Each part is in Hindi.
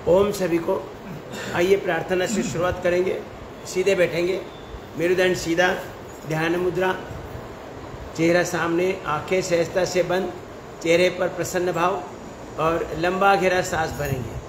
ओम सभी को। आइए प्रार्थना से शुरुआत करेंगे। सीधे बैठेंगे, मेरुदंड सीधा, ध्यान मुद्रा, चेहरा सामने, आंखें सहजता से बंद, चेहरे पर प्रसन्न भाव और लंबा गहरा सांस भरेंगे।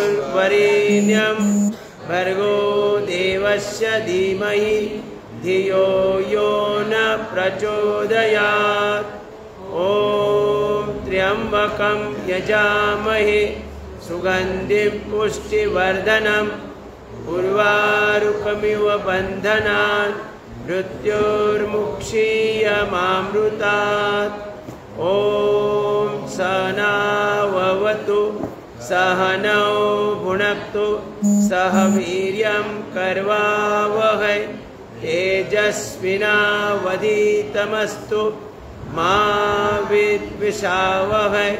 तत्सवितुर्वरेण्यं भर्गो देवस्य धीमहि धियो यो न प्रचोदयात्। ॐ त्र्यम्बकं यजामहे सुगन्धिं पुष्टिवर्धनम् उर्वारुकमिव बन्धनान् मृत्योर्मुक्षीयमामृतात्। ॐ सहनाववतु सहनौ भुनक्तु सह वीर्यं करवावहै तेजस्विनावधीतमस्तु मा विद्विषावहै।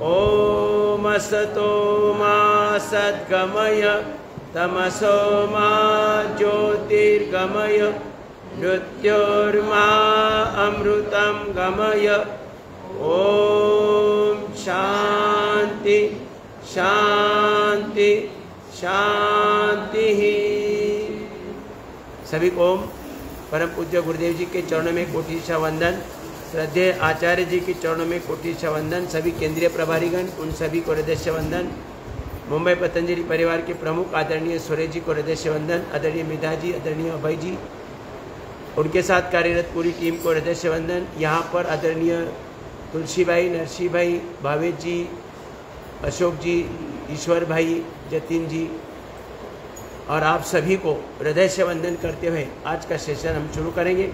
ॐ असतो मा सद्गमय तमसो मा ज्योतिर्गमय मृत्योर्मा अमृतं गमय। ओम शांति शांति शांति। सभी को ओम परम पूज्य गुरुदेव जी के चरणों में कोटिशा वंदन, श्रद्धेय आचार्य जी के चरणों में कोटिशा वंदन, सभी केंद्रीय प्रभारीगण उन सभी को हृदय से वंदन। मुंबई पतंजलि परिवार के प्रमुख आदरणीय सुरेश जी को हृदय से वंदन, आदरणीय मिधा जी, आदरणीय अभय जी, उनके साथ कार्यरत पूरी टीम को हृदय से वंदन। यहाँ पर आदरणीय तुलसी भाई, नरसिंह भाई, भावेश जी, अशोक जी, ईश्वर भाई, जतिन जी और आप सभी को हृदय से वंदन करते हुए आज का सेशन हम शुरू करेंगे।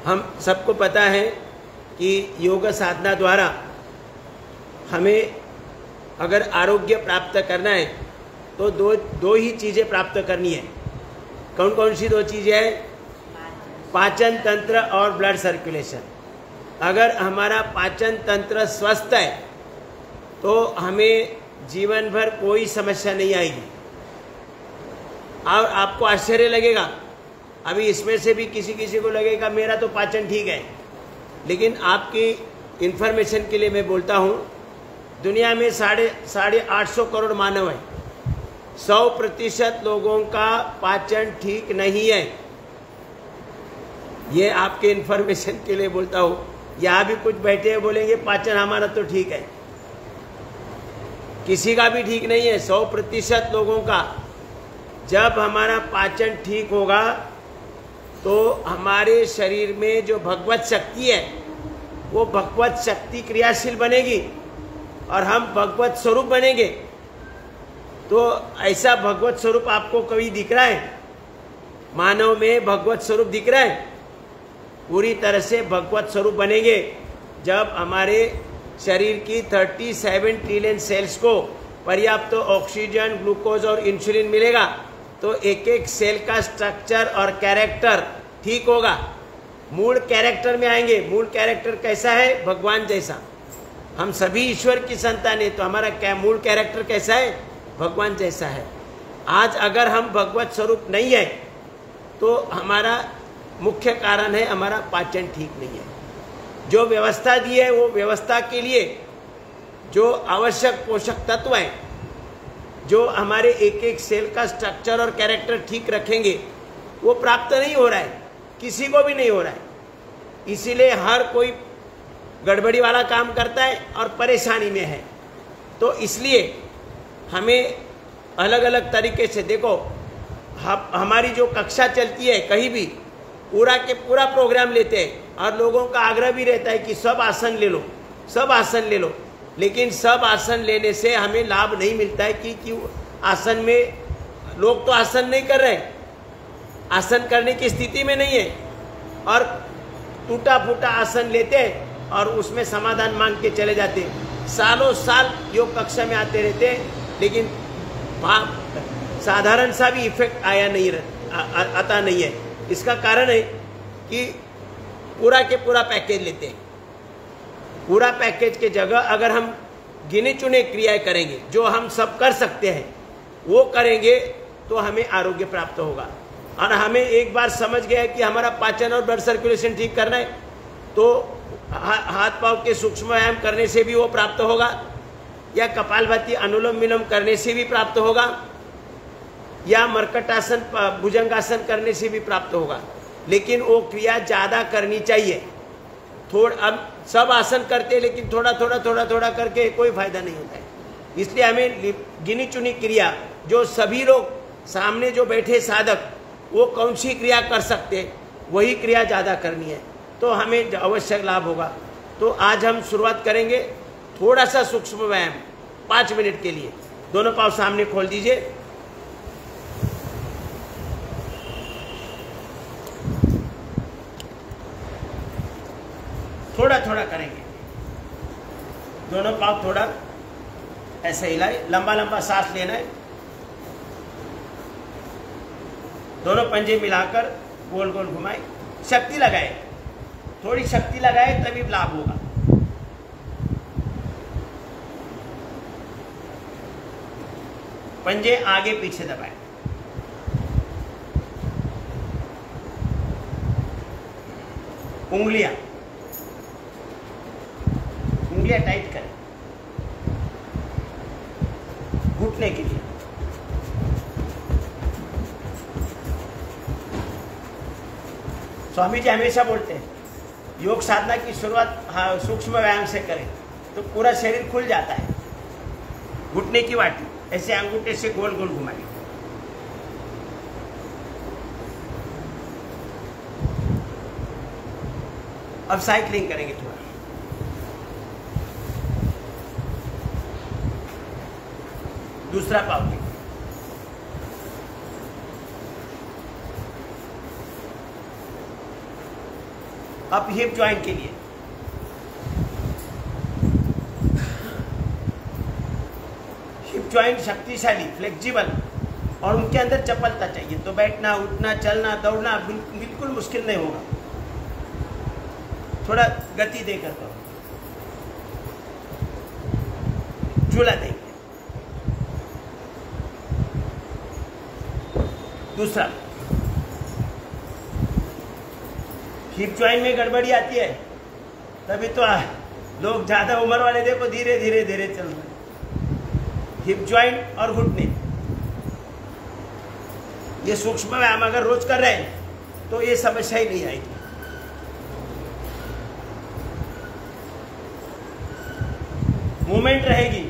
हम सबको पता है कि योग साधना द्वारा हमें अगर आरोग्य प्राप्त करना है तो दो ही चीज़ें प्राप्त करनी है। कौन कौन सी दो चीज़ें हैं? पाचन तंत्र और ब्लड सर्कुलेशन। अगर हमारा पाचन तंत्र स्वस्थ है तो हमें जीवन भर कोई समस्या नहीं आएगी। और आपको आश्चर्य लगेगा, अभी इसमें से भी किसी किसी को लगेगा मेरा तो पाचन ठीक है, लेकिन आपकी इन्फॉर्मेशन के लिए मैं बोलता हूँ, दुनिया में साढ़े 850 करोड़ मानव है। 100% लोगों का पाचन ठीक नहीं है। ये आपके इन्फॉर्मेशन के लिए बोलता हूँ। यहाँ भी कुछ बैठे हैं बोलेंगे पाचन हमारा तो ठीक है, किसी का भी ठीक नहीं है। 100% लोगों का। जब हमारा पाचन ठीक होगा तो हमारे शरीर में जो भगवत शक्ति है वो भगवत शक्ति क्रियाशील बनेगी और हम भगवत स्वरूप बनेंगे। तो ऐसा भगवत स्वरूप आपको कभी दिख रहा है? मानव में भगवत स्वरूप दिख रहा है? पूरी तरह से भगवत स्वरूप बनेंगे जब हमारे शरीर की 37 ट्रिलियन सेल्स को पर्याप्त ऑक्सीजन, ग्लूकोज और इंसुलिन मिलेगा तो एक एक सेल का स्ट्रक्चर और कैरेक्टर ठीक होगा। मूल कैरेक्टर में आएंगे। मूल कैरेक्टर कैसा है? भगवान जैसा। हम सभी ईश्वर की संतान है तो हमारा क्या मूल कैरेक्टर कैसा है? भगवान जैसा है। आज अगर हम भगवत स्वरूप नहीं है तो हमारा मुख्य कारण है हमारा पाचन ठीक नहीं है। जो व्यवस्था दी है वो व्यवस्था के लिए जो आवश्यक पोषक तत्व हैं, जो हमारे एक एक सेल का स्ट्रक्चर और कैरेक्टर ठीक रखेंगे, वो प्राप्त नहीं हो रहा है, किसी को भी नहीं हो रहा है। इसीलिए हर कोई गड़बड़ी वाला काम करता है और परेशानी में है। तो इसलिए हमें अलग अलग तरीके से देखो, हमारी जो कक्षा चलती है कहीं भी पूरा के पूरा प्रोग्राम लेते हैं और लोगों का आग्रह भी रहता है कि सब आसन ले लो, सब आसन ले लो, लेकिन सब आसन लेने से हमें लाभ नहीं मिलता है कि आसन में लोग तो आसन नहीं कर रहे, आसन करने की स्थिति में नहीं है और टूटा फूटा आसन लेते हैं और उसमें समाधान मांग के चले जाते हैं। सालों साल योग कक्षा में आते रहते हैं, लेकिन साधारण सा भी इफेक्ट आता नहीं है। इसका कारण है कि पूरा के पूरा पैकेज लेते हैं। पूरा पैकेज के जगह अगर हम गिने चुने क्रियाएं करेंगे जो हम सब कर सकते हैं, वो करेंगे तो हमें आरोग्य प्राप्त होगा। और हमें एक बार समझ गया है कि हमारा पाचन और ब्लड सर्कुलेशन ठीक करना है, तो हाथ पांव के सूक्ष्म व्यायाम करने से भी वो प्राप्त होगा, या कपालभाति अनुलोम विलोम करने से भी प्राप्त होगा, या मर्कटासन भुजंगासन करने से भी प्राप्त होगा। लेकिन वो क्रिया ज़्यादा करनी चाहिए। अब सब आसन करते हैं लेकिन थोड़ा थोड़ा थोड़ा थोड़ा करके कोई फायदा नहीं होता है। इसलिए हमें गिनी चुनी क्रिया जो सभी लोग सामने जो बैठे साधक वो कौन सी क्रिया कर सकते, वही क्रिया ज़्यादा करनी है, तो हमें अवश्य लाभ होगा। तो आज हम शुरुआत करेंगे थोड़ा सा सूक्ष्म व्यायाम 5 मिनट के लिए। दोनों पाँव सामने खोल दीजिए। थोड़ा थोड़ा करेंगे, दोनों पाँव थोड़ा ऐसे हिलाए, लंबा लंबा सांस लेना है, दोनों पंजे मिलाकर गोल गोल घुमाए, शक्ति लगाए, थोड़ी शक्ति लगाए तभी लाभ होगा। पंजे आगे पीछे दबाए, उंगलियां टाइट करें घुटने के लिए। स्वामी जी हमेशा बोलते हैं योग साधना की शुरुआत सूक्ष्म व्यायाम से करें तो पूरा शरीर खुल जाता है। घुटने की वाटी ऐसे अंगूठे से गोल गोल घुमाइए। अब साइकिलिंग करेंगे थोड़ा। दूसरा पाव के अब हिप जॉइंट के लिए हिप जॉइंट शक्तिशाली, फ्लेक्सिबल और उनके अंदर चपलता चाहिए, तो बैठना, उठना, चलना, दौड़ना बिल्कुल मुश्किल नहीं होगा। थोड़ा गति देकर करो, झूला देंगे। दूसरा, हिप जॉइंट में गड़बड़ी आती है तभी तो लोग ज्यादा उम्र वाले देखो धीरे धीरे धीरे चल रहे। हिप जॉइंट और घुटने, ये सूक्ष्म व्यायाम अगर रोज कर रहे हैं तो ये समस्या ही नहीं आएगी। मूवमेंट रहेगी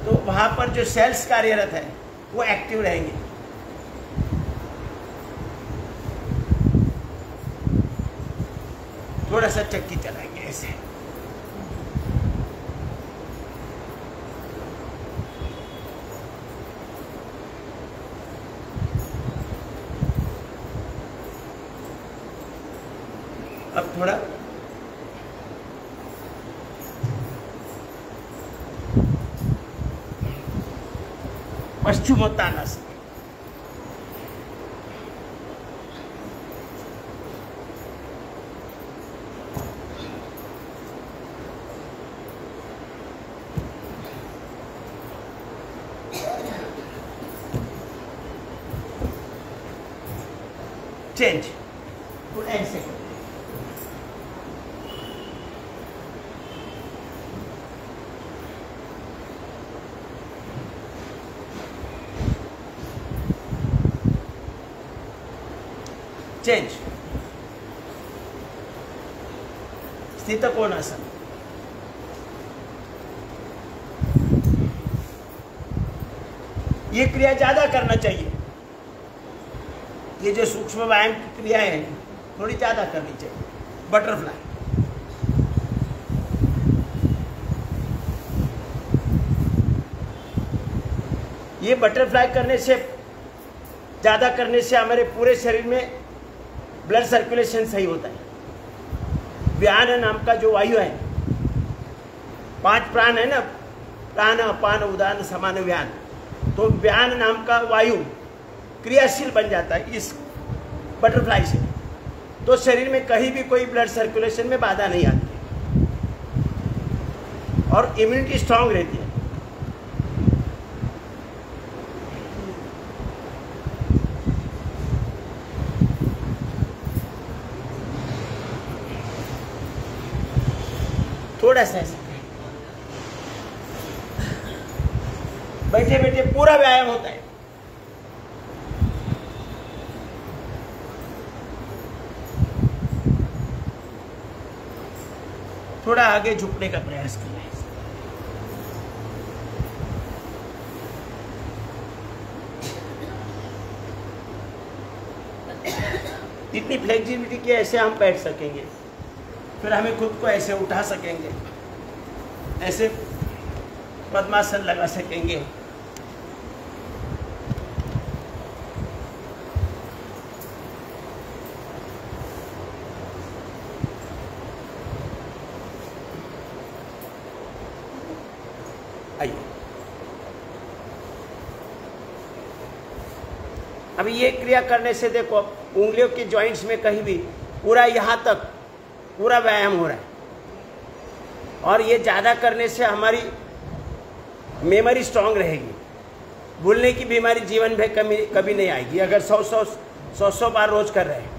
तो वहां पर जो सेल्स कार्यरत है वो एक्टिव रहेंगे। थोड़ा सा चक्की चलाएंगे ऐसे। अब थोड़ा पश्चिमोत्तानासन, चेंज, थोड़ा ऐसे करो। चेंज, स्थित कोणासन। ये क्रिया ज्यादा करना चाहिए। ये जो सूक्ष्म व्यायाम की क्रिया है थोड़ी ज्यादा करनी चाहिए। बटरफ्लाई, ये बटरफ्लाई करने से, ज्यादा करने से हमारे पूरे शरीर में ब्लड सर्कुलेशन सही होता है। व्यान नाम का जो वायु है, 5 प्राण है ना, प्राण अपान उदान समान व्यान, तो व्यान नाम का वायु क्रियाशील बन जाता है इस बटरफ्लाई से, तो शरीर में कहीं भी कोई ब्लड सर्कुलेशन में बाधा नहीं आती और इम्यूनिटी स्ट्रांग रहती है। थोड़ा सा ऐसा बैठे बैठे पूरा व्यायाम होता है। थोड़ा आगे झुकने का प्रयास करना है। इतनी फ्लेक्सिबिलिटी कि ऐसे हम बैठ सकेंगे, फिर हमें खुद को ऐसे उठा सकेंगे, ऐसे पद्मासन लगा सकेंगे। आइए, अभी ये क्रिया करने से देखो उंगलियों के जॉइंट्स में कहीं भी पूरा यहां तक पूरा व्यायाम हो रहा है, और ये ज्यादा करने से हमारी मेमोरी स्ट्रांग रहेगी, भूलने की बीमारी जीवन में कभी नहीं आएगी अगर 100 बार रोज कर रहे हैं।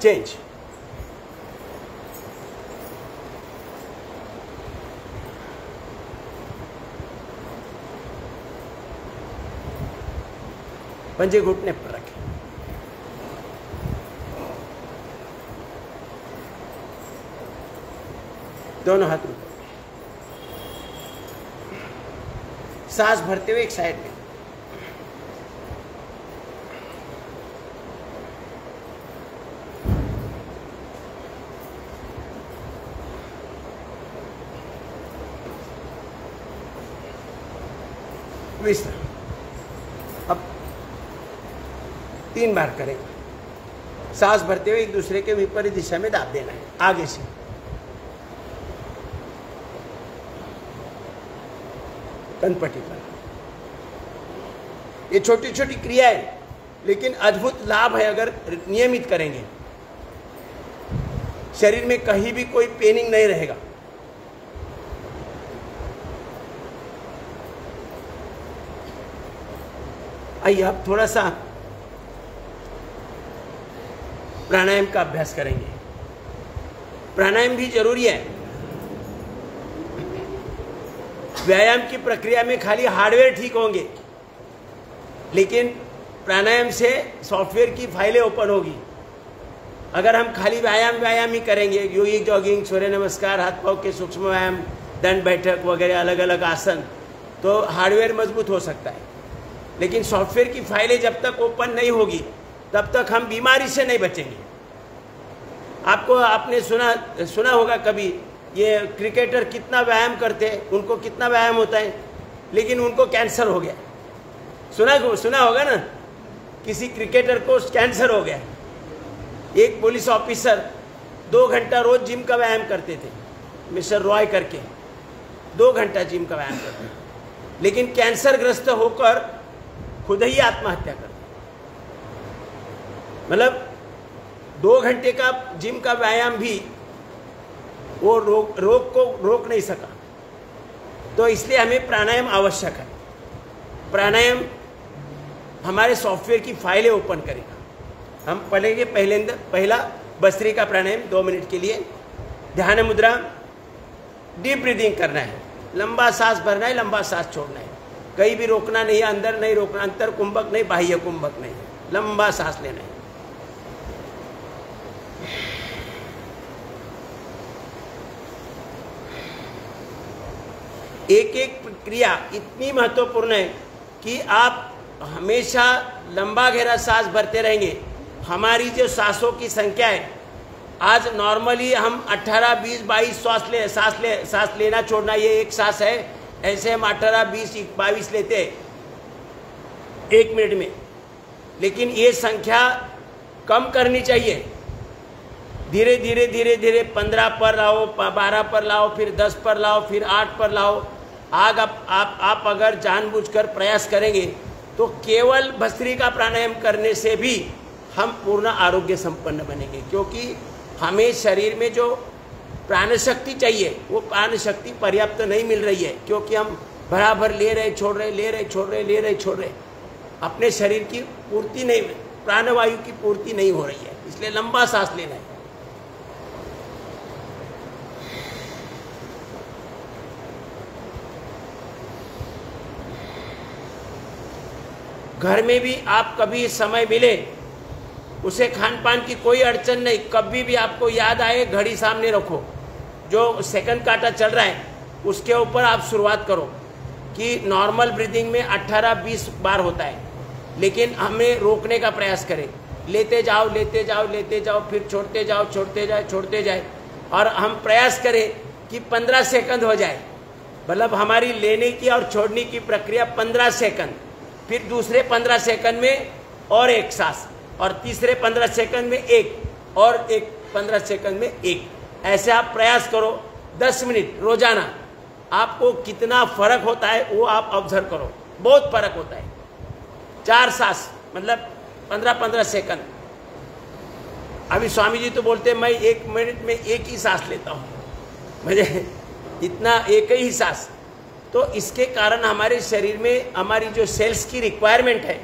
चेंज, पंजे घुटने पर रखें, दोनों हाथ ऊपर, सांस भरते हुए एक साइड में, अब 3 बार करें। सांस भरते हुए एक दूसरे के विपरीत दिशा में दाब देना है आगे से। कनपट्टी पर। ये छोटी छोटी क्रिया है, लेकिन अद्भुत लाभ है अगर नियमित करेंगे। शरीर में कहीं भी कोई पेनिंग नहीं रहेगा। आइए अब थोड़ा सा प्राणायाम का अभ्यास करेंगे। प्राणायाम भी जरूरी है। व्यायाम की प्रक्रिया में खाली हार्डवेयर ठीक होंगे, लेकिन प्राणायाम से सॉफ्टवेयर की फाइलें ओपन होगी। अगर हम खाली व्यायाम ही करेंगे, योगिक जॉगिंग, सूर्य नमस्कार, हाथ पांव के सूक्ष्म व्यायाम, दंड बैठक वगैरह अलग अलग आसन, तो हार्डवेयर मजबूत हो सकता है, लेकिन सॉफ्टवेयर की फाइलें जब तक ओपन नहीं होगी तब तक हम बीमारी से नहीं बचेंगे। आपने सुना होगा कभी, ये क्रिकेटर कितना व्यायाम करते हैं, उनको कितना व्यायाम होता है, लेकिन उनको कैंसर हो गया। सुना होगा ना, किसी क्रिकेटर को कैंसर हो गया। एक पुलिस ऑफिसर 2 घंटा रोज जिम का व्यायाम करते थे, मिस्टर रॉय करके 2 घंटा जिम का व्यायाम करते थे, लेकिन कैंसर ग्रस्त होकर खुद ही आत्महत्या कर दी। मतलब 2 घंटे का जिम का व्यायाम भी वो रोग को रोक नहीं सका। तो इसलिए हमें प्राणायाम आवश्यक है। प्राणायाम हमारे सॉफ्टवेयर की फाइलें ओपन करेगा। हम पढ़ेंगे पहला भस्त्री का प्राणायाम 2 मिनट के लिए। ध्यान मुद्रा, डीप ब्रीदिंग करना है, लंबा सांस भरना है, लंबा सांस छोड़ना है, कहीं भी रोकना नहीं है, अंदर नहीं रोकना, अंतर कुंभक नहीं, बाह्य कुंभक नहीं, लंबा सांस लेना है। एक एक क्रिया इतनी महत्वपूर्ण है कि आप हमेशा लंबा गहरा सांस भरते रहेंगे। हमारी जो सांसों की संख्या है, आज नॉर्मली हम 18, 20, 22 सांस लेना छोड़ना, ये एक सांस है। ऐसे हम 18, 20, 22 लेते हैं 1 मिनट में, लेकिन ये संख्या कम करनी चाहिए। धीरे धीरे धीरे धीरे 15 पर लाओ, 12 पर लाओ, फिर 10 पर लाओ, फिर 8 पर लाओ। आप अगर जानबूझकर प्रयास करेंगे तो केवल भस्त्रिका प्राणायाम करने से भी हम पूर्ण आरोग्य संपन्न बनेंगे, क्योंकि हमें शरीर में जो प्राण शक्ति चाहिए वो प्राण शक्ति पर्याप्त नहीं मिल रही है, क्योंकि हम बराबर ले रहे छोड़ रहे, ले रहे छोड़ रहे, ले रहे छोड़ रहे। अपने शरीर की पूर्ति नहीं, प्राणवायु की पूर्ति नहीं हो रही है। इसलिए लंबा सांस लेना है। घर में भी आप कभी समय मिले, उसे खान पान की कोई अड़चन नहीं, कभी भी आपको याद आए घड़ी सामने रखो, जो सेकंड काटा चल रहा है उसके ऊपर आप शुरुआत करो कि नॉर्मल ब्रीदिंग में 18-20 बार होता है, लेकिन हमें रोकने का प्रयास करें। लेते जाओ लेते जाओ लेते जाओ, फिर छोड़ते जाओ छोड़ते जाए, और हम प्रयास करें कि 15 सेकंड हो जाए। मतलब हमारी लेने की और छोड़ने की प्रक्रिया 15 सेकंड, फिर दूसरे 15 सेकंड में और एक सांस, और तीसरे 15 सेकंड में एक, और एक 15 सेकंड में एक। ऐसे आप प्रयास करो 10 मिनट रोजाना। आपको कितना फर्क होता है वो आप ऑब्जर्व करो, बहुत फर्क होता है। 4 सांस मतलब 15-15 सेकंड। अभी स्वामी जी तो बोलते हैं मैं 1 मिनट में एक ही सांस लेता हूँ, मुझे इतना एक ही सांस। तो इसके कारण हमारे शरीर में हमारी जो सेल्स की रिक्वायरमेंट है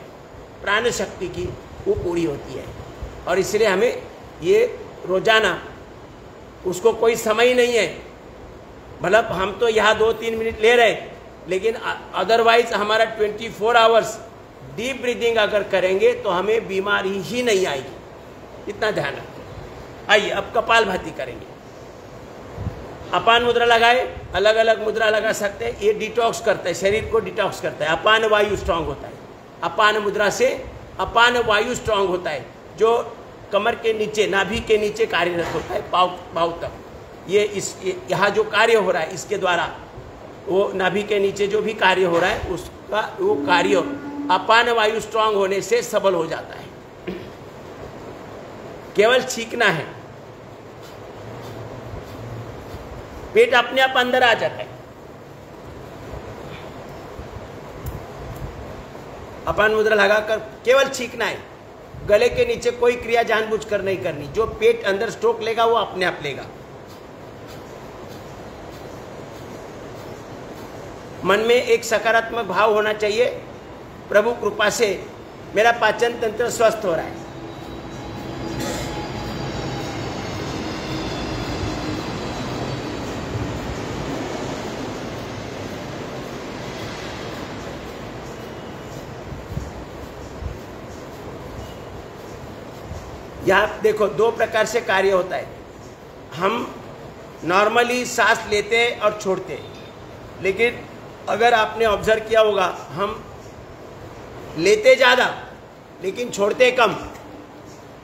प्राण शक्ति की, वो पूरी होती है। और इसलिए हमें ये रोजाना, उसको कोई समय ही नहीं है। मतलब हम तो यहाँ 2-3 मिनट ले रहे, लेकिन अदरवाइज हमारा 24 आवर्स डीप ब्रीदिंग अगर करेंगे तो हमें बीमारी ही नहीं आएगी। इतना ध्यान रखें। आइए अब कपालभाति करेंगे। अपान मुद्रा लगाए, अलग अलग मुद्रा लगा सकते हैं। ये डिटॉक्स करता है, शरीर को डिटॉक्स करता है। अपान वायु स्ट्रांग होता है। अपान मुद्रा से अपान वायु स्ट्रांग होता है, जो कमर के नीचे, नाभि के नीचे कार्यरत होता है, पाँव तक। ये यहाँ जो कार्य हो रहा है इसके द्वारा, वो नाभि के नीचे जो भी कार्य हो रहा है उसका वो कार्य अपान वायु स्ट्रांग होने से सबल हो जाता है। केवल छींकना है, पेट अपने आप अंदर आ जाता है। अपान मुद्रा लगाकर केवल छींकना है। गले के नीचे कोई क्रिया जानबूझकर नहीं करनी। जो पेट अंदर स्ट्रोक लेगा वो अपने आप लेगा। मन में एक सकारात्मक भाव होना चाहिए, प्रभु कृपा से मेरा पाचन तंत्र स्वस्थ हो रहा है। यहाँ देखो 2 प्रकार से कार्य होता है। हम नॉर्मली सांस लेते हैं और छोड़ते हैं, लेकिन अगर आपने ऑब्जर्व किया होगा हम लेते ज़्यादा लेकिन छोड़ते कम।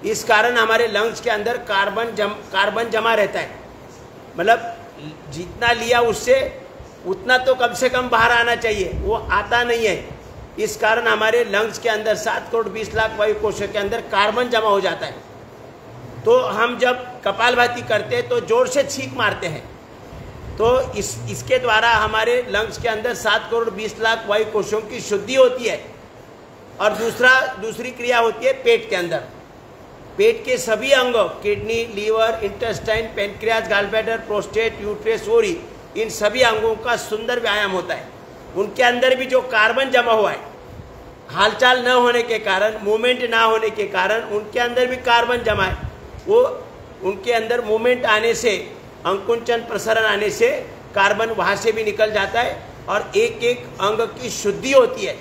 इस कारण हमारे लंग्स के अंदर कार्बन जमा रहता है। मतलब जितना लिया उससे उतना तो कम से कम बाहर आना चाहिए, वो आता नहीं है। इस कारण हमारे लंग्स के अंदर 7 करोड़ 20 लाख वायु कोशों के अंदर कार्बन जमा हो जाता है। तो हम जब कपालभाति करते हैं तो जोर से छींक मारते हैं, तो इसके द्वारा हमारे लंग्स के अंदर 7 करोड़ 20 लाख वायु कोशों की शुद्धि होती है। और दूसरी क्रिया होती है पेट के अंदर। पेट के सभी अंग, kidney, liver, intestine, pancreas, gallbladder, prostate, uterus, ओरी, इन सभी अंगों का सुंदर व्यायाम होता है। उनके अंदर भी जो कार्बन जमा हुआ है, हालचाल न होने के कारण, मूवमेंट ना होने के कारण उनके अंदर भी कार्बन जमा है, वो उनके अंदर मूवमेंट आने से, अंकुंचन प्रसरण आने से कार्बन वहाँ से भी निकल जाता है और एक एक अंग की शुद्धि होती है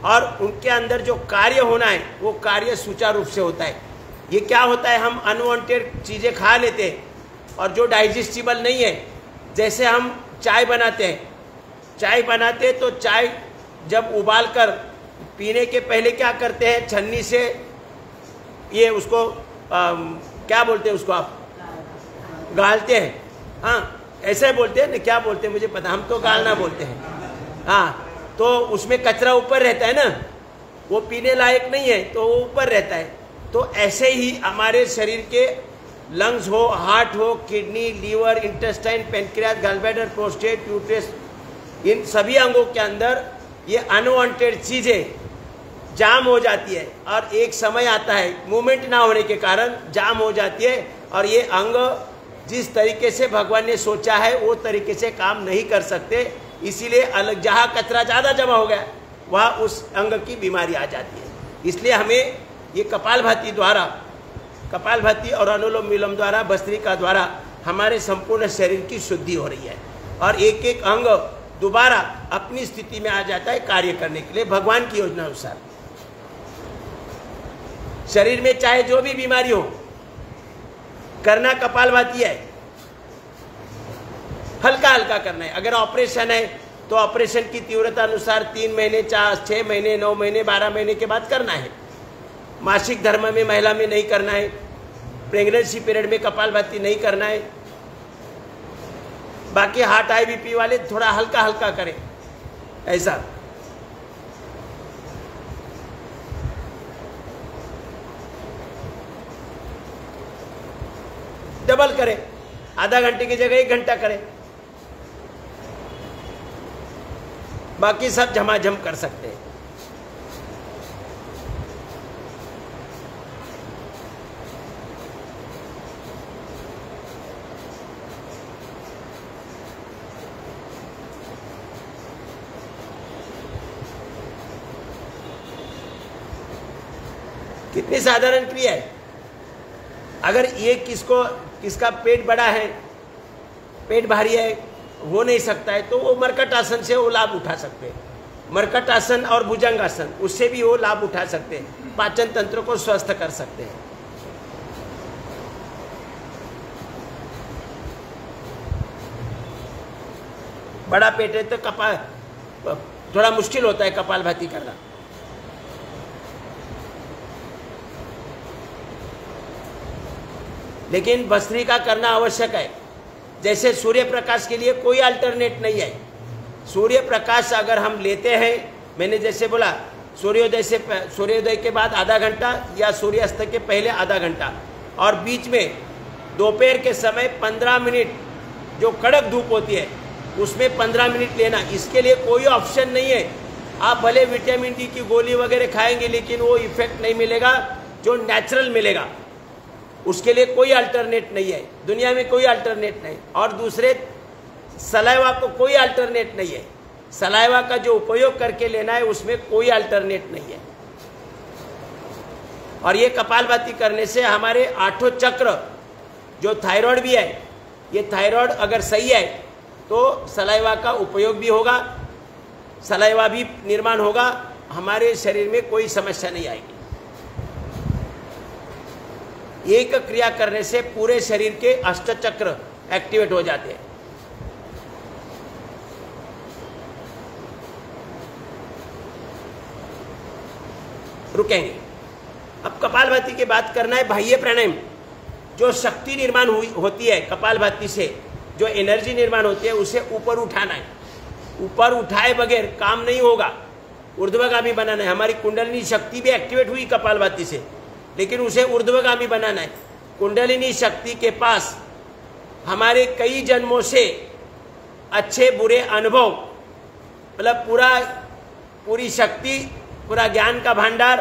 और उनके अंदर जो कार्य होना है वो कार्य सुचारू रूप से होता है। ये क्या होता है, हम अनवांटेड चीज़ें खा लेते हैं और जो डाइजेस्टिबल नहीं है, जैसे हम चाय बनाते हैं, चाय बनाते हैं तो चाय जब उबाल कर पीने के पहले क्या करते हैं, छन्नी से ये उसको क्या बोलते हैं उसको, आप गालते हैं, हाँ ऐसे बोलते हैं ना, क्या बोलते हैं मुझे पता, हम तो गालना बोलते हैं। हाँ, तो उसमें कचरा ऊपर रहता है ना, वो पीने लायक नहीं है तो वो ऊपर रहता है। तो ऐसे ही हमारे शरीर के लंग्स हो, हार्ट हो, kidney, liver, intestine, pancreas, gallbladder, prostate, uterus, इन सभी अंगों के अंदर ये अनवांटेड चीज़ें जाम हो जाती है और एक समय आता है मूवमेंट ना होने के कारण जाम हो जाती है और ये अंग जिस तरीके से भगवान ने सोचा है वो तरीके से काम नहीं कर सकते। इसीलिए अलग, जहाँ कचरा ज़्यादा जमा हो गया वहाँ उस अंग की बीमारी आ जाती है। इसलिए हमें ये कपालभाति द्वारा, कपालभाति और अनुलोम विलोम द्वारा, भस्त्रिका द्वारा हमारे संपूर्ण शरीर की शुद्धि हो रही है और एक एक अंग दोबारा अपनी स्थिति में आ जाता है कार्य करने के लिए भगवान की योजना अनुसार। शरीर में चाहे जो भी बीमारी हो, करना कपालभाति है, हल्का हल्का करना है। अगर ऑपरेशन है तो ऑपरेशन की तीव्रता अनुसार 3 महीने, 4, 6 महीने, 9 महीने, 12 महीने के बाद करना है। मासिक धर्म में महिला में नहीं करना है, प्रेगनेंसी पीरियड में कपालभाति नहीं करना है। बाकी हार्ट, हाई बीपी वाले थोड़ा हल्का हल्का करें, ऐसा। डबल करें, आधा घंटे की जगह 1 घंटा करें, बाकी सब झमाझम कर सकते हैं। कितनी साधारण क्रिया है। अगर ये किसका पेट बड़ा है, पेट भारी है, हो नहीं सकता है, तो वो मरकट आसन से वो लाभ उठा सकते हैं। मरकट आसन और भुजंगासन, उससे भी वो लाभ उठा सकते हैं, पाचन तंत्र को स्वस्थ कर सकते हैं। बड़ा पेट है तो कपाल थोड़ा मुश्किल होता है कपालभाति करना। लेकिन भस्त्रिका करना आवश्यक है। जैसे सूर्य प्रकाश के लिए कोई अल्टरनेट नहीं है। सूर्य प्रकाश अगर हम लेते हैं, मैंने जैसे बोला, सूर्योदय के बाद आधा घंटा या सूर्यास्त के पहले आधा घंटा, और बीच में दोपहर के समय 15 मिनट जो कड़क धूप होती है उसमें 15 मिनट लेना। इसके लिए कोई ऑप्शन नहीं है। आप भले विटामिन डी की गोली वगैरह खाएंगे लेकिन वो इफेक्ट नहीं मिलेगा जो नेचुरल मिलेगा। उसके लिए कोई अल्टरनेट नहीं है, दुनिया में कोई अल्टरनेट नहीं। और दूसरे, सलाइवा को कोई अल्टरनेट नहीं है। सलाइवा का जो उपयोग करके लेना है उसमें कोई अल्टरनेट नहीं है। और ये कपालभाति करने से हमारे 8 चक्र, जो थायराइड भी है, ये थायराइड अगर सही है तो सलाइवा का उपयोग भी होगा, सलाइवा भी निर्माण होगा, हमारे शरीर में कोई समस्या नहीं आएगी। एक क्रिया करने से पूरे शरीर के 8 चक्र एक्टिवेट हो जाते हैं। रुकेंगे। अब कपालभाति की बात करना है। बाह्य प्राणायाम, जो शक्ति निर्माण होती है कपालभाति से, जो एनर्जी निर्माण होती है, उसे ऊपर उठाना है। ऊपर उठाए बगैर काम नहीं होगा। ऊर्ध्वगामी बनाना है। हमारी कुंडलिनी शक्ति भी एक्टिवेट हुई कपालभाति से, लेकिन उसे ऊर्ध्वगामी बनाना है। कुंडलिनी शक्ति के पास हमारे कई जन्मों से अच्छे बुरे अनुभव, मतलब पूरी शक्ति, पूरा ज्ञान का भंडार,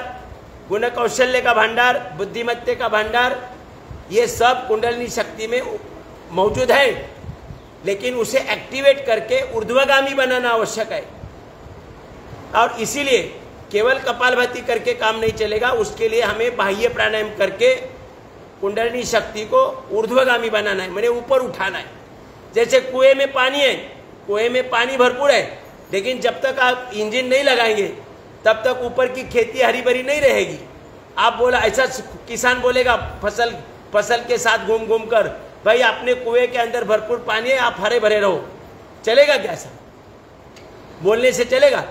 गुण कौशल्य का भंडार, बुद्धिमत्ता का भंडार, ये सब कुंडलिनी शक्ति में मौजूद है, लेकिन उसे एक्टिवेट करके ऊर्ध्वगामी बनाना आवश्यक है। और इसीलिए केवल कपालभाति करके काम नहीं चलेगा, उसके लिए हमें बाह्य प्राणायाम करके कुंडलिनी शक्ति को ऊर्ध्वगामी बनाना है, मैंने ऊपर उठाना है। जैसे कुएं में पानी है, कुएं में पानी भरपूर है, लेकिन जब तक आप इंजन नहीं लगाएंगे तब तक ऊपर की खेती हरी भरी नहीं रहेगी। आप बोला, ऐसा किसान बोलेगा फसल के साथ घूम घूम कर, भाई आपने कुएं के अंदर भरपूर पानी है, आप हरे भरे रहो, चलेगा क्या? ऐसा बोलने से चलेगा?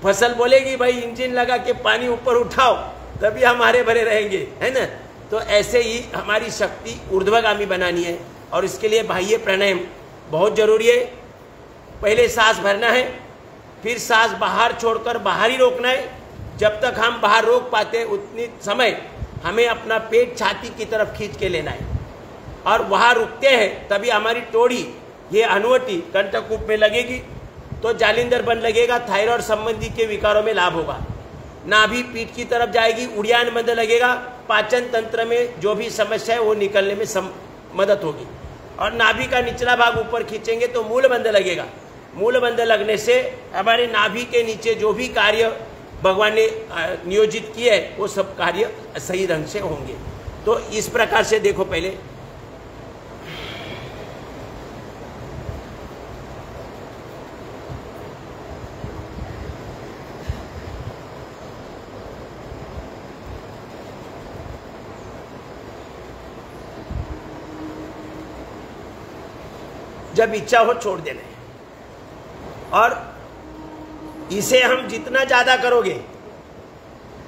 फसल बोलेगी भाई इंजन लगा के पानी ऊपर उठाओ, तभी हम हरे भरे रहेंगे, है ना? तो ऐसे ही हमारी शक्ति ऊर्ध्वगामी बनानी है, और इसके लिए बाह्य प्राणायाम बहुत जरूरी है। पहले सांस भरना है, फिर सांस बाहर छोड़कर बाहर ही रोकना है। जब तक हम बाहर रोक पाते उतनी समय हमें अपना पेट छाती की तरफ खींच के लेना है, और वहाँ रुकते हैं तभी हमारी टोड़ी, ये अनुवटी कंठकूप में लगेगी तो जालिंदर बन लगेगा, थायराइड संबंधी के विकारों में लाभ होगा। नाभि पीठ की तरफ जाएगी, उड़ियान बंद लगेगा, पाचन तंत्र में जो भी समस्या है वो निकलने में मदद होगी। और नाभि का निचला भाग ऊपर खींचेंगे तो मूल बंद लगेगा। मूल बंद लगने से हमारे नाभि के नीचे जो भी कार्य भगवान ने नियोजित किए है वो सब कार्य सही ढंग से होंगे। तो इस प्रकार से देखो, पहले जब इच्छा हो छोड़ देना है, और इसे हम जितना ज्यादा करोगे,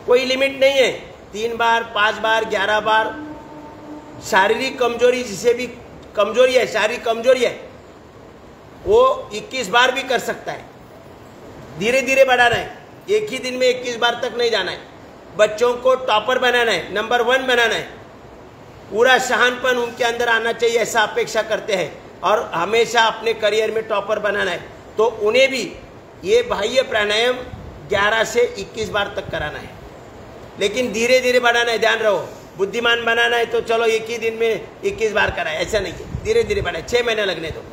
कोई लिमिट नहीं है, 3 बार, 5 बार, 11 बार। शारीरिक कमजोरी, जिसे भी कमजोरी है, शारीरिक कमजोरी है, वो 21 बार भी कर सकता है। धीरे धीरे बढ़ाना है, एक ही दिन में 21 बार तक नहीं जाना है। बच्चों को टॉपर बनाना है, नंबर 1 बनाना है, पूरा शहानपन उनके अंदर आना चाहिए, ऐसा अपेक्षा करते हैं, और हमेशा अपने करियर में टॉपर बनाना है। तो उन्हें भी ये बाह्य प्राणायाम 11 से 21 बार तक कराना है, लेकिन धीरे धीरे बढ़ाना है। ध्यान रहो, बुद्धिमान बनाना है तो चलो एक ही दिन में 21 बार कराए, ऐसा नहीं है, धीरे धीरे बढ़ाए, 6 महीने लगने दो।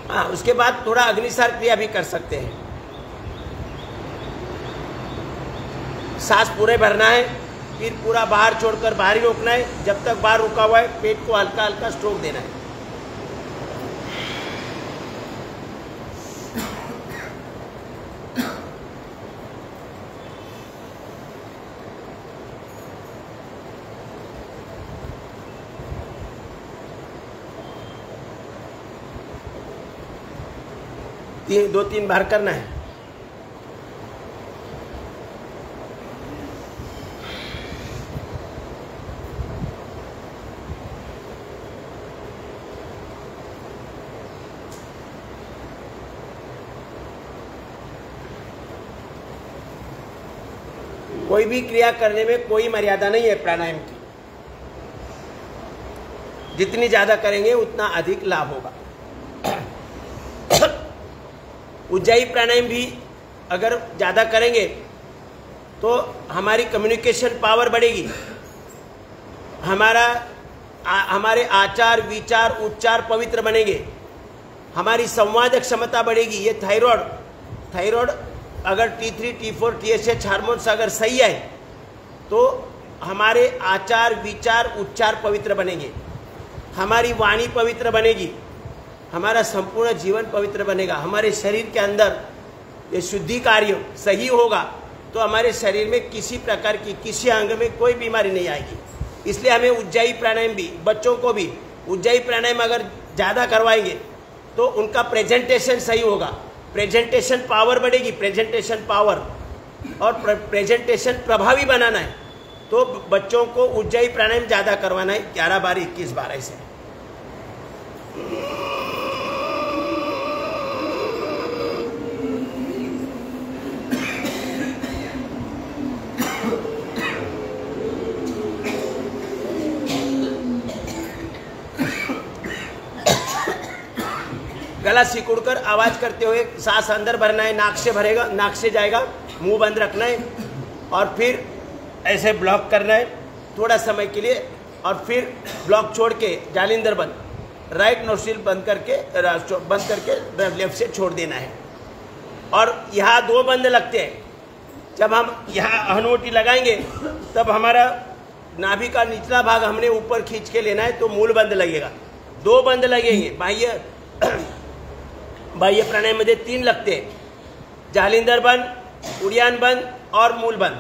हाँ, उसके बाद थोड़ा अग्निसार क्रिया भी कर सकते हैं। सांस पूरे भरना है, फिर पूरा बाहर छोड़कर बाहर ही रोकना है। जब तक बाहर रुका हुआ है पेट को हल्का हल्का स्ट्रोक देना है। दो तीन बार करना है। कोई भी क्रिया करने में कोई मर्यादा नहीं है प्राणायाम की, जितनी ज्यादा करेंगे उतना अधिक लाभ होगा। उज्जाई प्राणायाम भी अगर ज़्यादा करेंगे तो हमारी कम्युनिकेशन पावर बढ़ेगी, हमारे आचार विचार उच्चार पवित्र बनेंगे, हमारी संवाद क्षमता बढ़ेगी। ये थायराइड अगर T3, T4, TSH हार्मोन्स अगर सही है तो हमारे आचार विचार उच्चार पवित्र बनेंगे, हमारी वाणी पवित्र बनेगी, हमारा संपूर्ण जीवन पवित्र बनेगा। हमारे शरीर के अंदर ये शुद्धि कार्य सही होगा तो हमारे शरीर में किसी प्रकार की किसी अंग में कोई बीमारी नहीं आएगी। इसलिए हमें उज्जाई प्राणायाम भी, बच्चों को भी उज्जाई प्राणायाम अगर ज़्यादा करवाएंगे तो उनका प्रेजेंटेशन सही होगा, प्रेजेंटेशन पावर बढ़ेगी, प्रेजेंटेशन पावर और प्रेजेंटेशन प्रभावी बनाना है तो बच्चों को उज्जाई प्राणायाम ज़्यादा करवाना है, 11 बार 21 बार ऐसे। गला सिकुड़कर आवाज करते हुए सांस अंदर भरना है, नाक से भरेगा, नाक से जाएगा, मुंह बंद रखना है और फिर ऐसे ब्लॉक करना है थोड़ा समय के लिए और फिर ब्लॉक छोड़ के जालिंदर बंद, राइट नोस्ट्रिल बंद करके लेफ्ट से छोड़ देना है। और यहाँ 2 बंद लगते हैं। जब हम यहाँ हनुवटी लगाएंगे तब हमारा नाभि का निचला भाग हमने ऊपर खींच के लेना है, तो मूल बंद लगेगा। 2 बंद लगेंगे। बाह्य प्राणायाम मध्ये 3 लगते हैं, जालिंदर बंद, उड़ियान बंद और मूल बंद।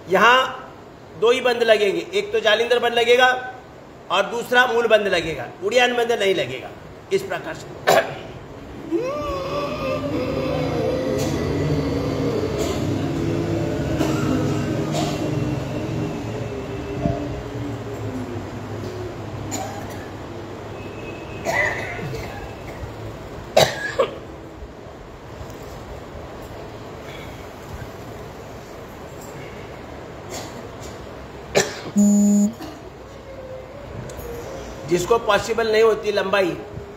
यहाँ 2 ही बंद लगेंगे, एक तो जालिंदर बंद लगेगा और दूसरा मूल बंद लगेगा, उड़ियान बंद नहीं लगेगा। इस प्रकार से जिसको पॉसिबल नहीं होती लंबाई,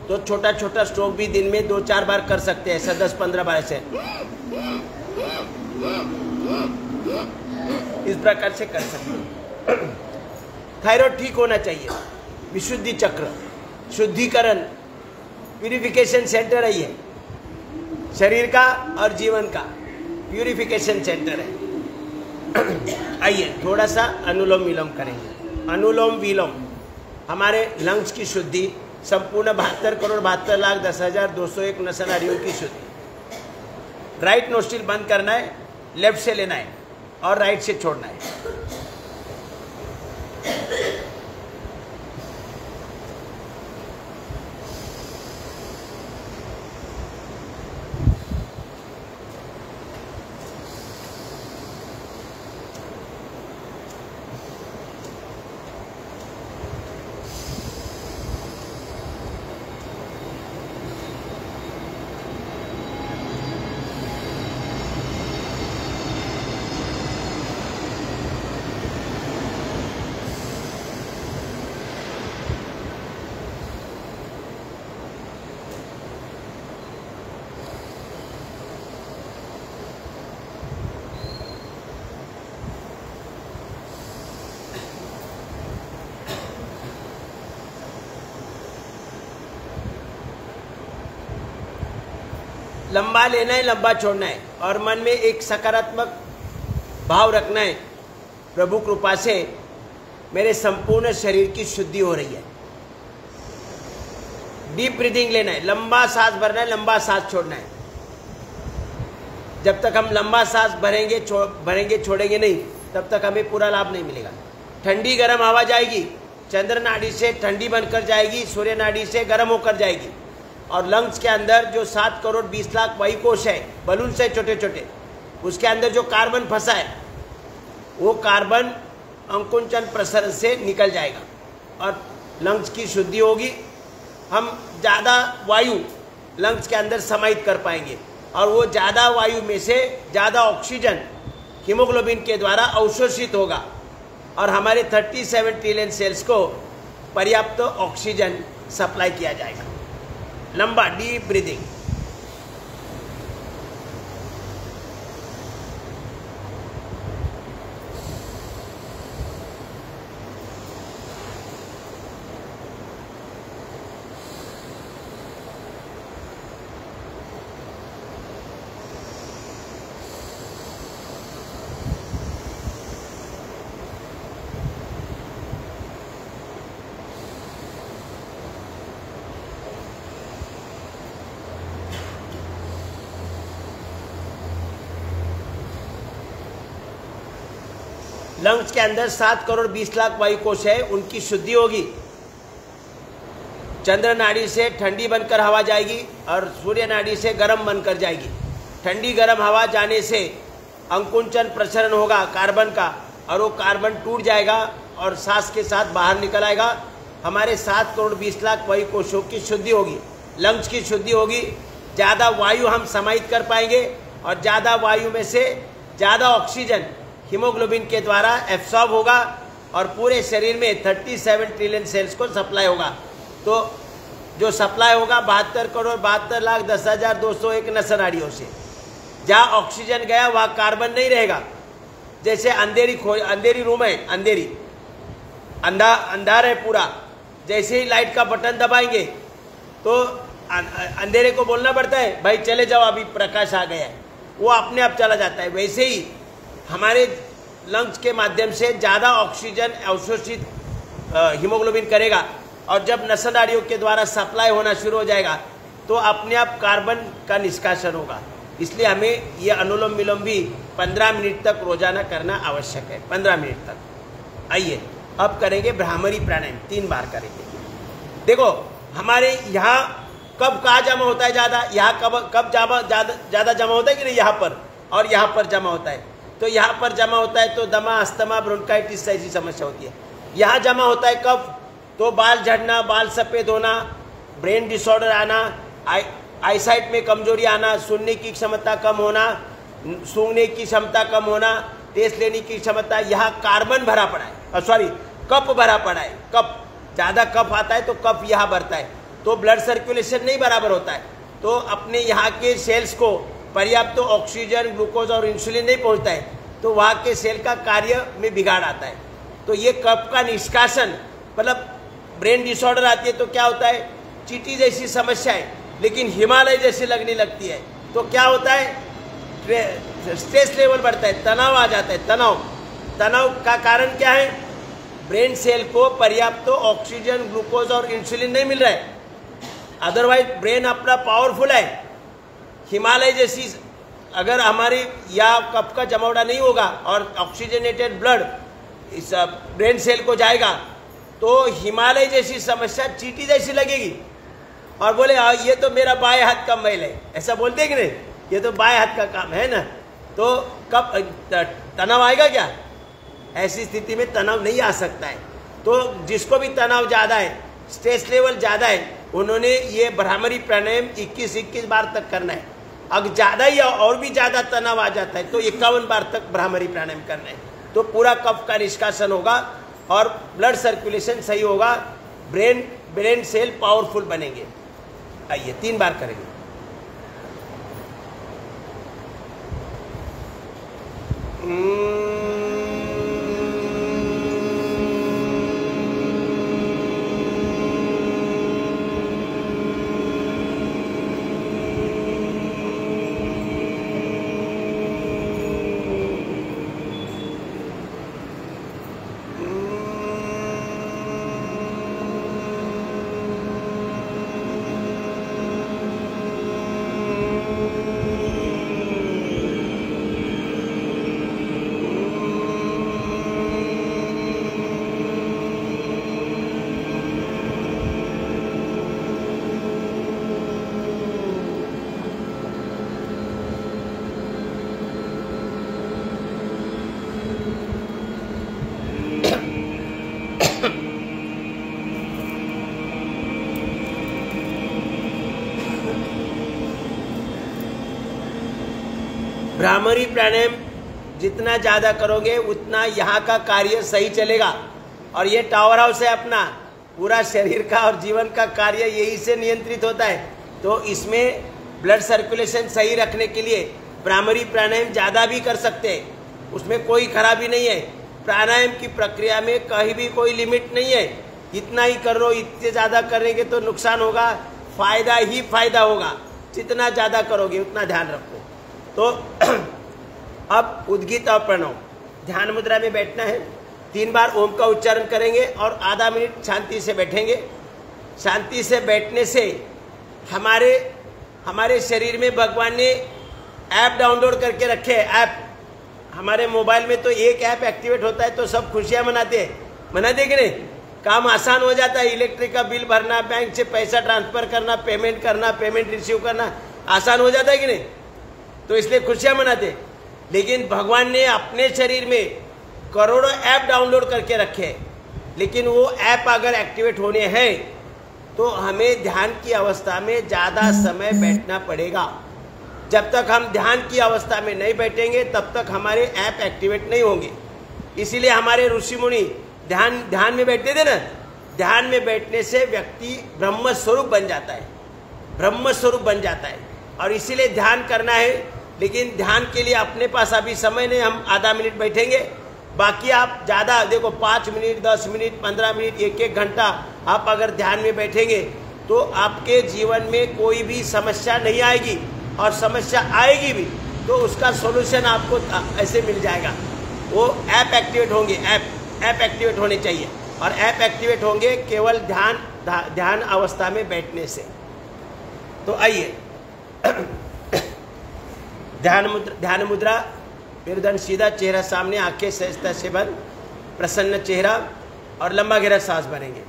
तो छोटा छोटा स्ट्रोक भी दिन में 2-4 बार कर सकते हैं, ऐसा 10-15 बार ऐसे इस प्रकार से कर सकते हैं। थायराइड ठीक होना चाहिए। विशुद्धि चक्र, शुद्धिकरण, प्यूरिफिकेशन सेंटर है ये, शरीर का और जीवन का प्यूरिफिकेशन सेंटर है। आइए थोड़ा सा अनुलोम विलोम करेंगे। अनुलोम विलोम हमारे लंग्स की शुद्धि, संपूर्ण 72,72,10,201 नसा नाड़ियों की शुद्धि। राइट नोस्ट्रिल बंद करना है, लेफ्ट से लेना है और राइट से छोड़ना है। लंबा लेना है, लंबा छोड़ना है और मन में एक सकारात्मक भाव रखना है। प्रभु कृपा से मेरे संपूर्ण शरीर की शुद्धि हो रही है। डीप ब्रीदिंग लेना है, लंबा सांस भरना है, लंबा सांस छोड़ना है। जब तक हम लंबा सांस भरेंगे छोड़ेंगे नहीं, तब तक हमें पूरा लाभ नहीं मिलेगा। ठंडी गर्म हवा जाएगी, चंद्र नाड़ी से ठंडी बनकर जाएगी, सूर्य नाड़ी से गर्म होकर जाएगी और लंग्स के अंदर जो 7 करोड़ 20 लाख वायुकोश है, बलून से छोटे छोटे, उसके अंदर जो कार्बन फंसा है वो कार्बन अंकुंचन प्रसरण से निकल जाएगा और लंग्स की शुद्धि होगी। हम ज़्यादा वायु लंग्स के अंदर समाहित कर पाएंगे और वो ज़्यादा वायु में से ज़्यादा ऑक्सीजन हीमोग्लोबिन के द्वारा अवशोषित होगा और हमारे 37 ट्रिलियन सेल्स को पर्याप्त ऑक्सीजन सप्लाई किया जाएगा। लंबा डीप ब्रीदिंग। लंग्स के अंदर 7 करोड़ 20 लाख वायुकोश है, उनकी शुद्धि होगी। चंद्र नाड़ी से ठंडी बनकर हवा जाएगी और सूर्य नाड़ी से गर्म बनकर जाएगी। ठंडी गर्म हवा जाने से अंकुंचन प्रसरण होगा कार्बन का और वो कार्बन टूट जाएगा और सांस के साथ बाहर निकल आएगा। हमारे 7 करोड़ 20 लाख वायुकोशों की शुद्धि होगी, लंग्स की शुद्धि होगी। ज़्यादा वायु हम समाहित कर पाएंगे और ज़्यादा वायु में से ज़्यादा ऑक्सीजन हीमोग्लोबिन के द्वारा एब्सॉर्ब होगा और पूरे शरीर में 37 ट्रिलियन सेल्स को सप्लाई होगा। तो जो सप्लाई होगा 72,72,10,201 नसनाड़ियों से। जहाँ ऑक्सीजन गया वहाँ कार्बन नहीं रहेगा। जैसे अंधेरी रूम है, अंधार है पूरा, जैसे ही लाइट का बटन दबाएंगे तो अंधेरे को बोलना पड़ता है भाई चले जाओ अभी प्रकाश आ गया है, वो अपने आप चला जाता है। वैसे ही हमारे लंग्स के माध्यम से ज़्यादा ऑक्सीजन अवशोषित हीमोग्लोबिन करेगा और जब नसनाड़ियों के द्वारा सप्लाई होना शुरू हो जाएगा तो अपने आप कार्बन का निष्कासन होगा। इसलिए हमें यह अनुलोम विलोम भी 15 मिनट तक रोजाना करना आवश्यक है, 15 मिनट तक। आइए अब करेंगे भ्रामरी प्राणायाम, 3 बार करेंगे। देखो हमारे यहाँ कब कहाँ जमा होता है ज़्यादा, यहाँ कब ज़्यादा जमा होता है कि नहीं, यहाँ पर और यहाँ पर जमा होता है। तो यहाँ पर जमा होता है तो दमा, अस्थमा, ब्रोंकाइटिस ऐसी समस्या होती है। यहाँ जमा होता है कब, तो बाल झड़ना, बाल सफ़ेद होना, ब्रेन डिसऑर्डर आना, आईसाइट में कमजोरी आना, सुनने की क्षमता कम होना, सूंघने की क्षमता कम होना, टेस्ट लेने की क्षमता, यहाँ कार्बन भरा पड़ा है, कफ भरा पड़ा है। कफ ज़्यादा कफ आता है तो कफ यहाँ भरता है तो ब्लड सर्कुलेशन नहीं बराबर होता है, तो अपने यहाँ के सेल्स को पर्याप्त तो ऑक्सीजन, ग्लूकोज और इंसुलिन नहीं पहुँचता है, तो वहाँ के सेल का कार्य में बिगाड़ आता है। तो ये कफ का निष्कासन, मतलब ब्रेन डिसऑर्डर आती है तो क्या होता है, चींटी जैसी समस्या है लेकिन हिमालय जैसी लगने लगती है। तो क्या होता है, स्ट्रेस लेवल बढ़ता है, तनाव आ जाता है। तनाव का कारण क्या है, ब्रेन सेल को पर्याप्त तो ऑक्सीजन, ग्लूकोज और इंसुलिन नहीं मिल रहा है। अदरवाइज ब्रेन अपना पावरफुल है, हिमालय जैसी, अगर हमारी या कफ का जमावड़ा नहीं होगा और ऑक्सीजनेटेड ब्लड इस ब्रेन सेल को जाएगा तो हिमालय जैसी समस्या चींटी जैसी लगेगी और बोले ये तो मेरा बाएं हाथ का मैल है, ऐसा बोलते कि नहीं, ये तो बाएं हाथ का काम है ना। तो कब तनाव आएगा क्या, ऐसी स्थिति में तनाव नहीं आ सकता है। तो जिसको भी तनाव ज़्यादा है, स्ट्रेस लेवल ज़्यादा है, उन्होंने ये भ्रामरी प्राणायाम 21 बार तक करना है। अगर ज़्यादा या और भी ज़्यादा तनाव आ जाता है तो 51 बार तक भ्रामरी प्राणायाम करना है। तो पूरा कफ का निष्कासन होगा और ब्लड सर्कुलेशन सही होगा, ब्रेन सेल पावरफुल बनेंगे। आइए 3 बार करेंगे। भ्रामरी प्राणायाम जितना ज़्यादा करोगे उतना यहाँ का कार्य सही चलेगा। और ये टावर हाउस है अपना, पूरा शरीर का और जीवन का कार्य यही से नियंत्रित होता है। तो इसमें ब्लड सर्कुलेशन सही रखने के लिए भ्रामरी प्राणायाम ज़्यादा भी कर सकते हैं, उसमें कोई खराबी नहीं है। प्राणायाम की प्रक्रिया में कहीं भी कोई लिमिट नहीं है, इतना ही कर लो, इतने ज़्यादा करेंगे तो नुकसान होगा, फायदा ही फायदा होगा। जितना ज़्यादा करोगे उतना ध्यान रखो। तो अब उद्गीत और प्रणव, ध्यान मुद्रा में बैठना है। 3 बार ओम का उच्चारण करेंगे और आधा मिनट शांति से बैठेंगे। शांति से बैठने से हमारे शरीर में भगवान ने ऐप डाउनलोड करके रखे हैं। ऐप हमारे मोबाइल में तो एक ऐप एक्टिवेट होता है तो सब खुशियां मनाते कि नहीं, काम आसान हो जाता है। इलेक्ट्रिक का बिल भरना, बैंक से पैसा ट्रांसफर करना, पेमेंट करना, पेमेंट रिसीव करना आसान हो जाता है कि नहीं, तो इसलिए खुशियां मनाते। लेकिन भगवान ने अपने शरीर में करोड़ों ऐप डाउनलोड करके रखे हैं, लेकिन वो ऐप अगर एक्टिवेट होने हैं तो हमें ध्यान की अवस्था में ज़्यादा समय बैठना पड़ेगा। जब तक हम ध्यान की अवस्था में नहीं बैठेंगे तब तक हमारे ऐप एक्टिवेट नहीं होंगे। इसीलिए हमारे ऋषि मुनि ध्यान में बैठते थे ना, ध्यान में बैठने से व्यक्ति ब्रह्म स्वरूप बन जाता है, ब्रह्म स्वरूप बन जाता है। और इसीलिए ध्यान करना है, लेकिन ध्यान के लिए अपने पास अभी समय नहीं, हम आधा मिनट बैठेंगे, बाकी आप ज़्यादा देखो 5 मिनट 10 मिनट 15 मिनट 1-1 घंटा आप अगर ध्यान में बैठेंगे तो आपके जीवन में कोई भी समस्या नहीं आएगी, और समस्या आएगी भी तो उसका सॉल्यूशन आपको ऐसे मिल जाएगा। वो ऐप एक्टिवेट होंगे, ऐप एक्टिवेट होने चाहिए, और ऐप एक्टिवेट होंगे केवल ध्यान अवस्था में बैठने से। तो आइए ध्यान मुद्रा, मेरुदंड सीधा, चेहरा सामने, आंखें सहजता से बंद, प्रसन्न चेहरा, और लंबा गहरा सांस भरेंगे।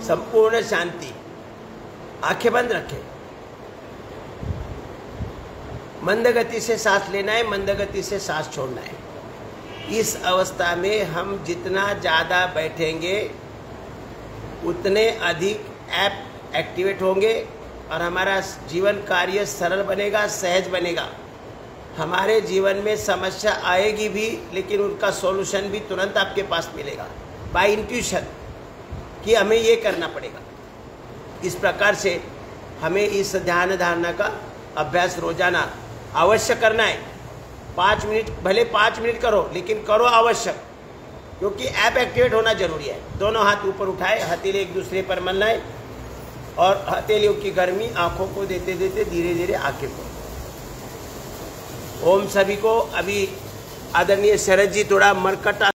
संपूर्ण शांति, आंखें बंद रखें। मंद गति से सांस लेना है, मंद गति से सांस छोड़ना है। इस अवस्था में हम जितना ज़्यादा बैठेंगे उतने अधिक ऐप एक्टिवेट होंगे, और हमारा जीवन कार्य सरल बनेगा, सहज बनेगा। हमारे जीवन में समस्या आएगी भी, लेकिन उनका सॉल्यूशन भी तुरंत आपके पास मिलेगा बाय इंट्यूशन, कि हमें ये करना पड़ेगा। इस प्रकार से हमें इस ध्यान धारणा का अभ्यास रोजाना अवश्य करना है। 5 मिनट, भले 5 मिनट करो, लेकिन करो आवश्यक, क्योंकि ऐप एक्टिवेट होना जरूरी है। दोनों हाथ ऊपर उठाए, हथेली एक दूसरे पर मलना है, और हथेलियों की गर्मी आंखों को देते देते धीरे धीरे आंखें को। ओम सभी को। अभी आदरणीय शरद जी थोड़ा मरकटा